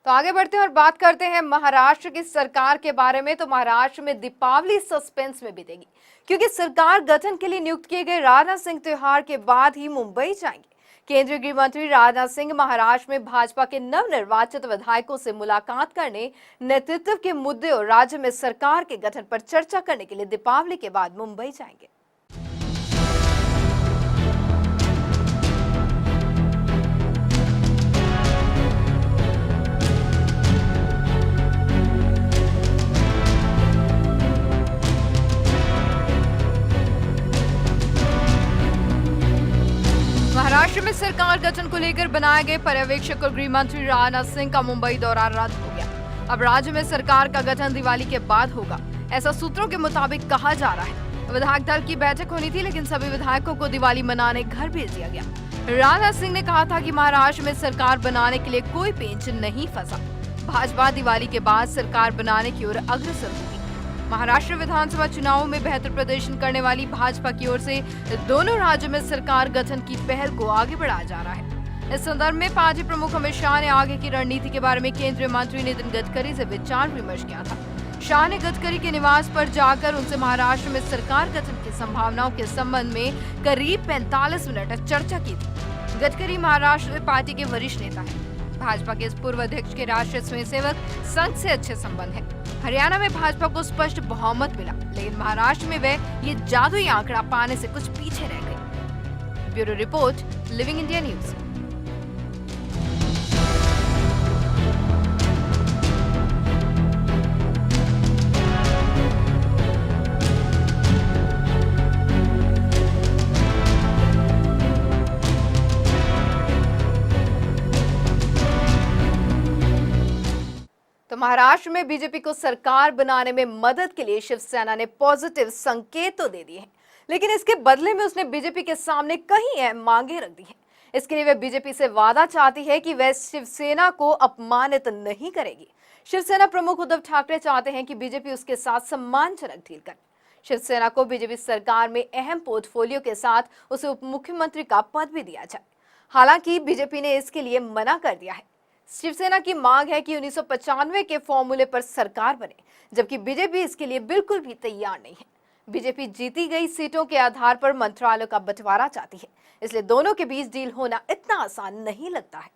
तो आगे बढ़ते हैं और बात करते हैं महाराष्ट्र की सरकार के बारे में। तो महाराष्ट्र में दीपावली सस्पेंस में बीतेगी, क्योंकि सरकार गठन के लिए नियुक्त किए गए राजनाथ सिंह त्योहार के बाद ही मुंबई जाएंगे। केंद्रीय गृह मंत्री राजनाथ सिंह महाराष्ट्र में भाजपा के नवनिर्वाचित विधायकों से मुलाकात करने, नेतृत्व के मुद्दे और राज्य में सरकार के गठन पर चर्चा करने के लिए दीपावली के बाद मुंबई जाएंगे। महाराष्ट्र में सरकार गठन को लेकर बनाए गए पर्यवेक्षक और गृह मंत्री राजनाथ सिंह का मुंबई दौरा रद्द हो गया। अब राज्य में सरकार का गठन दिवाली के बाद होगा, ऐसा सूत्रों के मुताबिक कहा जा रहा है। विधायक दल की बैठक होनी थी, लेकिन सभी विधायकों को दिवाली मनाने घर भेज दिया गया। राजनाथ सिंह ने कहा था कि महाराष्ट्र में सरकार बनाने के लिए कोई पेंच नहीं फंसा। भाजपा दिवाली के बाद सरकार बनाने की ओर अग्रसर होगी। महाराष्ट्र विधानसभा चुनावों में बेहतर प्रदर्शन करने वाली भाजपा की ओर से दोनों राज्यों में सरकार गठन की पहल को आगे बढ़ाया जा रहा है। इस संदर्भ में पार्टी प्रमुख अमित शाह ने आगे की रणनीति के बारे में केंद्रीय मंत्री नितिन गडकरी से विचार विमर्श किया था। शाह ने गडकरी के निवास पर जाकर उनसे महाराष्ट्र में सरकार गठन की संभावनाओं के संबंध में करीब 45 मिनट चर्चा की थी। गडकरी महाराष्ट्र में पार्टी के वरिष्ठ नेता है। भाजपा के इस पूर्व अध्यक्ष के राष्ट्रीय स्वयंसेवक संघ से अच्छे संबंध है। हरियाणा में भाजपा को स्पष्ट बहुमत मिला, लेकिन महाराष्ट्र में वे ये जादुई आंकड़ा पाने से कुछ पीछे रह गए। Bureau report, living India news. तो महाराष्ट्र में बीजेपी को सरकार बनाने में मदद के लिए शिवसेना ने पॉजिटिव संकेत तो दे दिए हैं, लेकिन इसके बदले में उसने बीजेपी के सामने कई अहम मांगे रख दी हैं। इसके लिए वह बीजेपी से वादा चाहती है कि वह शिवसेना को अपमानित नहीं करेगी। शिवसेना प्रमुख उद्धव ठाकरे चाहते हैं कि बीजेपी उसके साथ सम्मानजनक डील करे। शिवसेना को बीजेपी सरकार में अहम पोर्टफोलियो के साथ उसे उप मुख्यमंत्री का पद भी दिया जाए। हालांकि बीजेपी ने इसके लिए मना कर दिया है। शिवसेना की मांग है कि 1995 के फॉर्मूले पर सरकार बने, जबकि बीजेपी इसके लिए बिल्कुल भी तैयार नहीं है। बीजेपी जीती गई सीटों के आधार पर मंत्रालयों का बंटवारा चाहती है, इसलिए दोनों के बीच डील होना इतना आसान नहीं लगता है।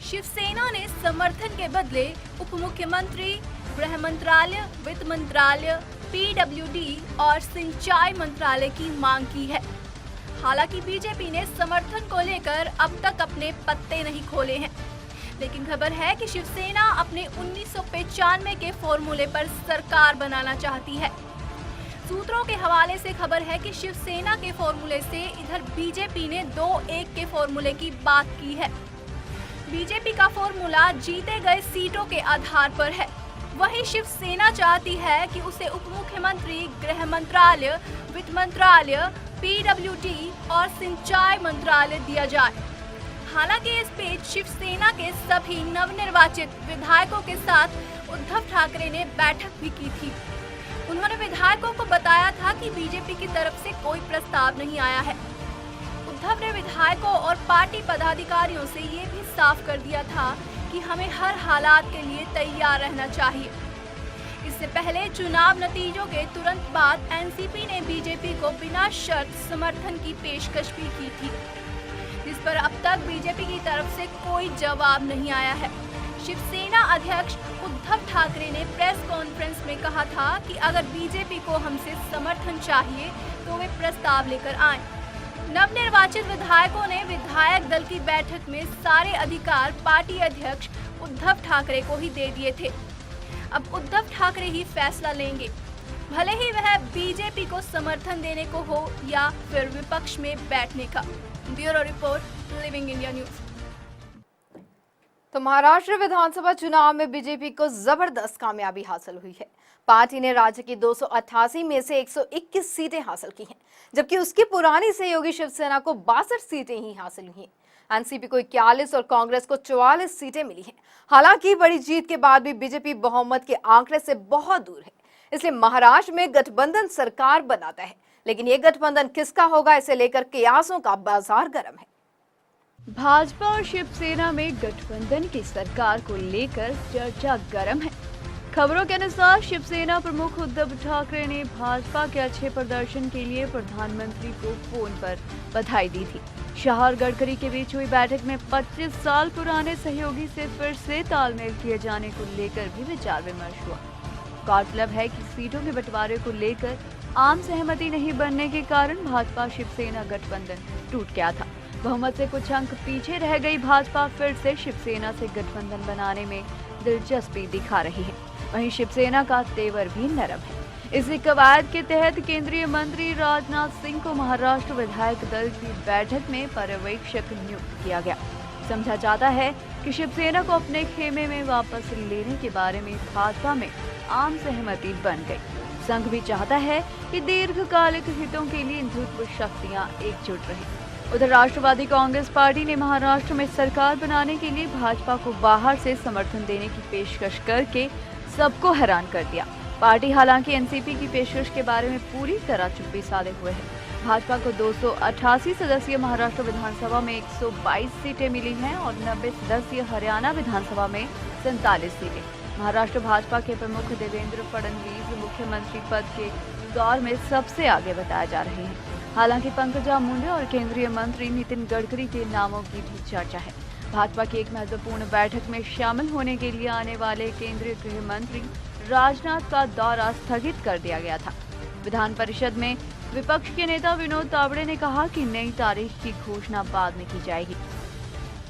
शिवसेना ने समर्थन के बदले उप मुख्यमंत्री, गृह मंत्रालय, वित्त मंत्रालय, पीडब्ल्यूडी और सिंचाई मंत्रालय की मांग की है। हालांकि बीजेपी ने समर्थन को लेकर अब तक अपने पत्ते नहीं खोले हैं, लेकिन खबर है कि शिवसेना अपने 1995 के फॉर्मूले पर सरकार बनाना चाहती है। सूत्रों के हवाले से खबर है कि शिवसेना के फॉर्मूले से इधर बीजेपी ने 2-1 के फॉर्मूले की बात की है। बीजेपी का फॉर्मूला जीते गए सीटों के आधार पर है, वहीं शिवसेना चाहती है कि उसे उप मुख्यमंत्री, गृह मंत्रालय, वित्त मंत्रालय, पीडब्ल्यूडी और सिंचाई मंत्रालय दिया जाए। हालांकि इस बीच शिवसेना के सभी नवनिर्वाचित विधायकों के साथ उद्धव ठाकरे ने बैठक भी की थी। उन्होंने विधायकों को बताया था कि बीजेपी की तरफ से कोई प्रस्ताव नहीं आया है। उद्धव ने विधायकों और पार्टी पदाधिकारियों से ये भी साफ कर दिया था कि हमें हर हालात के लिए तैयार रहना चाहिए। इससे पहले चुनाव नतीजों के तुरंत बाद एनसीपी ने बीजेपी को बिना शर्त समर्थन की पेशकश भी की थी, जिस पर अब तक बीजेपी की तरफ से कोई जवाब नहीं आया है। शिवसेना अध्यक्ष उद्धव ठाकरे ने प्रेस कॉन्फ्रेंस में कहा था कि अगर बीजेपी को हमसे समर्थन चाहिए तो वे प्रस्ताव लेकर आएं। नवनिर्वाचित विधायकों ने विधायक दल की बैठक में सारे अधिकार पार्टी अध्यक्ष उद्धव ठाकरे को ही दे दिए थे। अब उद्धव ठाकरे ही फैसला लेंगे, भले ही वह बीजेपी को समर्थन देने को हो या फिर विपक्ष में बैठने का। Bureau report, living India news. तो महाराष्ट्र विधानसभा चुनाव में बीजेपी को जबरदस्त कामयाबी हासिल हुई है। पार्टी ने राज्य की 288 में से 121 सीटें हासिल की हैं, जबकि उसकी पुरानी सहयोगी शिवसेना को 62 सीटें ही हासिल हुई हैं। एनसीपी को 41 और कांग्रेस को 44 सीटें मिली हैं। हालांकि बड़ी जीत के बाद भी बीजेपी बहुमत के आंकड़े से बहुत दूर है, इसलिए महाराष्ट्र में गठबंधन सरकार बनाता है, लेकिन ये गठबंधन किसका होगा, इसे लेकर कयासों का बाजार गर्म है। भाजपा और शिवसेना में गठबंधन की सरकार को लेकर चर्चा गर्म है। खबरों के अनुसार शिवसेना प्रमुख उद्धव ठाकरे ने भाजपा के अच्छे प्रदर्शन के लिए प्रधानमंत्री को फोन पर बधाई दी थी। शाह और गडकरी के बीच हुई बैठक में 25 साल पुराने सहयोगी से फिर से तालमेल किए जाने को लेकर भी विचार विमर्श हुआ। गौरतलब है कि सीटों के बंटवारे को लेकर आम सहमति नहीं बनने के कारण भाजपा शिवसेना गठबंधन टूट गया था। बहुमत से कुछ अंक पीछे रह गई भाजपा फिर से शिवसेना से गठबंधन बनाने में दिलचस्पी दिखा रही है। वहीं शिवसेना का तेवर भी नरम है। इसी कवायद के तहत केंद्रीय मंत्री राजनाथ सिंह को महाराष्ट्र विधायक दल की बैठक में पर्यवेक्षक नियुक्त किया गया। समझा जाता है कि शिवसेना को अपने खेमे में वापस लेने के बारे में भाजपा में आम सहमति बन गई। संघ भी चाहता है कि दीर्घकालिक हितों के लिए हिंदुत्व शक्तियां एकजुट रहें। उधर राष्ट्रवादी कांग्रेस पार्टी ने महाराष्ट्र में सरकार बनाने के लिए भाजपा को बाहर से समर्थन देने की पेशकश करके सबको हैरान कर दिया। पार्टी हालांकि एनसीपी की पेशकश के बारे में पूरी तरह चुप्पी साधे हुए है। भाजपा को 288 सदस्यीय महाराष्ट्र विधानसभा में 122 सीटें मिली हैं और 90 सदस्यीय हरियाणा विधानसभा में 47 सीटें। महाराष्ट्र भाजपा के प्रमुख देवेंद्र फडणवीस मुख्यमंत्री पद के दौर में सबसे आगे बताए जा रहे हैं। हालांकि पंकजा मुंडे और केंद्रीय मंत्री नितिन गडकरी के नामों की भी चर्चा है। भाजपा की एक महत्वपूर्ण बैठक में शामिल होने के लिए आने वाले केंद्रीय गृह मंत्री राजनाथ का दौरा स्थगित कर दिया गया था। विधान परिषद में विपक्ष के नेता विनोद तावड़े ने कहा कि नई तारीख की घोषणा बाद में की जाएगी।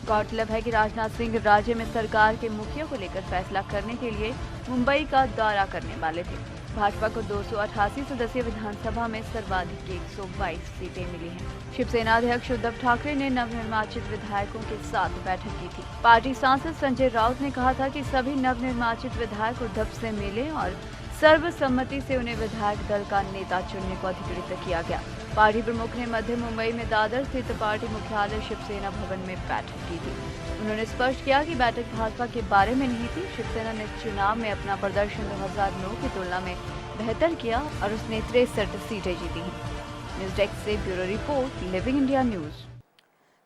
गौरतलब है कि राजनाथ सिंह राज्य में सरकार के मुखिया को लेकर फैसला करने के लिए मुंबई का दौरा करने वाले थे। भाजपा को 288 सदस्यीय विधानसभा में सर्वाधिक 122 सीटें मिली हैं। शिवसेना अध्यक्ष उद्धव ठाकरे ने नवनिर्वाचित विधायकों के साथ बैठक की थी। पार्टी सांसद संजय राउत ने कहा था कि सभी नवनिर्वाचित विधायक उद्धव से मिले और सर्वसम्मति से उन्हें विधायक दल का नेता चुनने को अधिकृत किया गया। पार्टी प्रमुख ने मध्य मुंबई में दादर स्थित पार्टी मुख्यालय शिवसेना भवन में बैठक की थी। उन्होंने स्पष्ट किया कि बैठक भाजपा के बारे में नहीं थी। शिवसेना ने चुनाव में अपना प्रदर्शन 2009 की तुलना में बेहतर किया और उसने 63 सीटें जीती हैं। न्यूज डेस्क से bureau report, living India news.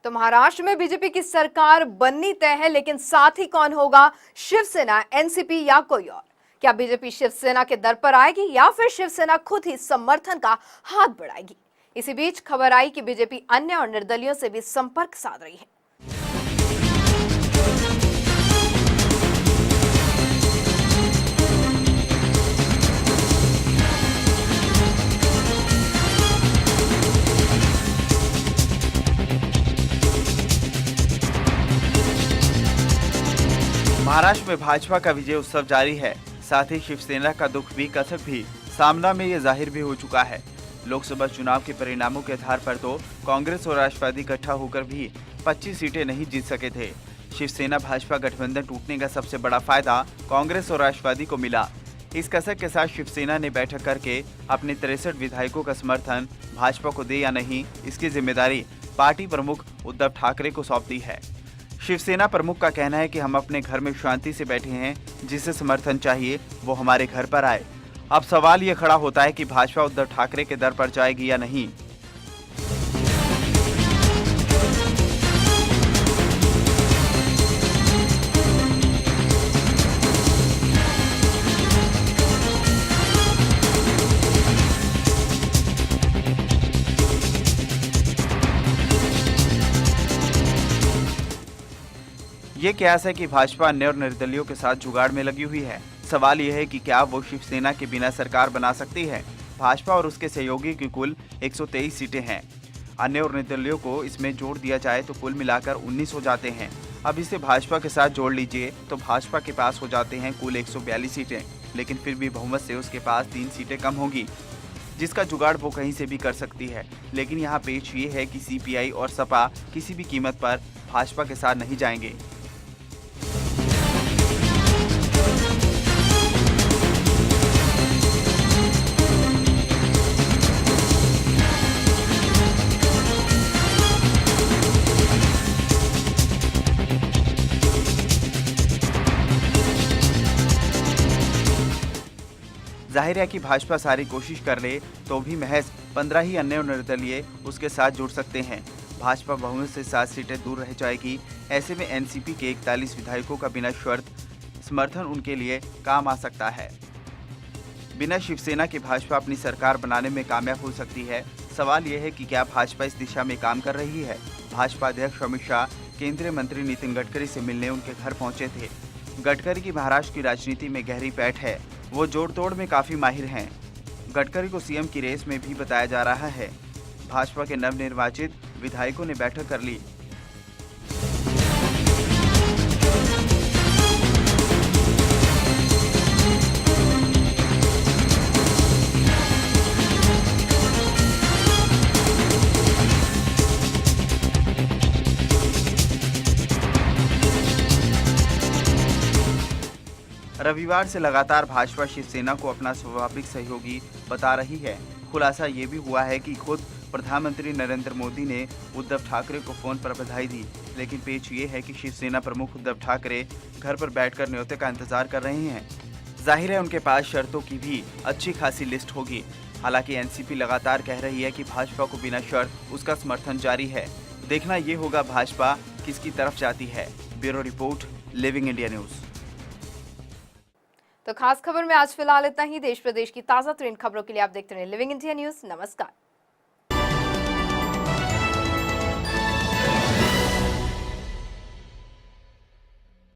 तो महाराष्ट्र में बीजेपी की सरकार बननी तय है, लेकिन साथ ही कौन होगा, शिवसेना, एनसीपी या कोई और? क्या बीजेपी शिवसेना के दर पर आएगी या फिर शिवसेना खुद ही समर्थन का हाथ बढ़ाएगी? इसी बीच खबर आई कि बीजेपी अन्य और निर्दलियों से भी संपर्क साध रही है। महाराष्ट्र में भाजपा का विजय उत्सव जारी है। साथ ही शिवसेना का दुख भी, कसक भी सामना में ये जाहिर भी हो चुका है। लोकसभा चुनाव के परिणामों के आधार पर तो कांग्रेस और राष्ट्रवादी इकट्ठा होकर भी 25 सीटें नहीं जीत सके थे। शिवसेना भाजपा गठबंधन टूटने का सबसे बड़ा फायदा कांग्रेस और राष्ट्रवादी को मिला। इस कसक के साथ शिवसेना ने बैठक करके अपने 63 विधायकों का समर्थन भाजपा को दे या नहीं, इसकी जिम्मेदारी पार्टी प्रमुख उद्धव ठाकरे को सौंप दी है। शिवसेना प्रमुख का कहना है कि हम अपने घर में शांति से बैठे हैं, जिसे समर्थन चाहिए वो हमारे घर पर आए। अब सवाल ये खड़ा होता है कि भाजपा उद्धव ठाकरे के दर पर जाएगी या नहीं। ये कयास है कि भाजपा अन्य और निर्दलियों के साथ जुगाड़ में लगी हुई है। सवाल यह है कि क्या वो शिवसेना के बिना सरकार बना सकती है। भाजपा और उसके सहयोगी की कुल 123 सीटें हैं। अन्य और निर्दलियों को इसमें जोड़ दिया जाए तो कुल मिलाकर 19 हो जाते हैं। अब इसे भाजपा के साथ जोड़ लीजिए तो भाजपा के पास हो जाते हैं कुल 142 सीटें, लेकिन फिर भी बहुमत से उसके पास 3 सीटें कम होगी, जिसका जुगाड़ वो कहीं से भी कर सकती है। लेकिन यहाँ पेच ये है कि सीपीआई और सपा किसी भी कीमत पर भाजपा के साथ नहीं जाएंगे। जाहिर है कि भाजपा सारी कोशिश कर ले तो भी महज 15 ही अन्य और निर्दलीय उसके साथ जुड़ सकते हैं। भाजपा बहुमत से 7 सीटें दूर रह जाएगी। ऐसे में एनसीपी के 41 विधायकों का बिना शर्त समर्थन उनके लिए काम आ सकता है। बिना शिवसेना के भाजपा अपनी सरकार बनाने में कामयाब हो सकती है। सवाल यह है कि क्या भाजपा इस दिशा में काम कर रही है। भाजपा अध्यक्ष अमित शाह केंद्रीय मंत्री नितिन गडकरी से मिलने उनके घर पहुंचे थे। गडकरी की महाराष्ट्र की राजनीति में गहरी पैठ है, वो जोड़ तोड़ में काफी माहिर हैं। गडकरी को सीएम की रेस में भी बताया जा रहा है। भाजपा के नवनिर्वाचित विधायकों ने बैठक कर ली। रविवार से लगातार भाजपा शिवसेना को अपना स्वाभाविक सहयोगी बता रही है। खुलासा ये भी हुआ है कि खुद प्रधानमंत्री नरेंद्र मोदी ने उद्धव ठाकरे को फोन पर बधाई दी, लेकिन पेच ये है कि शिवसेना प्रमुख उद्धव ठाकरे घर पर बैठकर न्योते का इंतजार कर रहे हैं। जाहिर है उनके पास शर्तों की भी अच्छी खासी लिस्ट होगी। हालांकि एनसीपी लगातार कह रही है कि भाजपा को बिना शर्त उसका समर्थन जारी है। देखना ये होगा भाजपा किसकी तरफ जाती है। Bureau report, living India news. तो खास खबर में आज फिलहाल इतना ही। देश प्रदेश की ताजा तरीन खबरों के लिए आप देखते रहिए लिविंग इंडिया न्यूज। नमस्कार।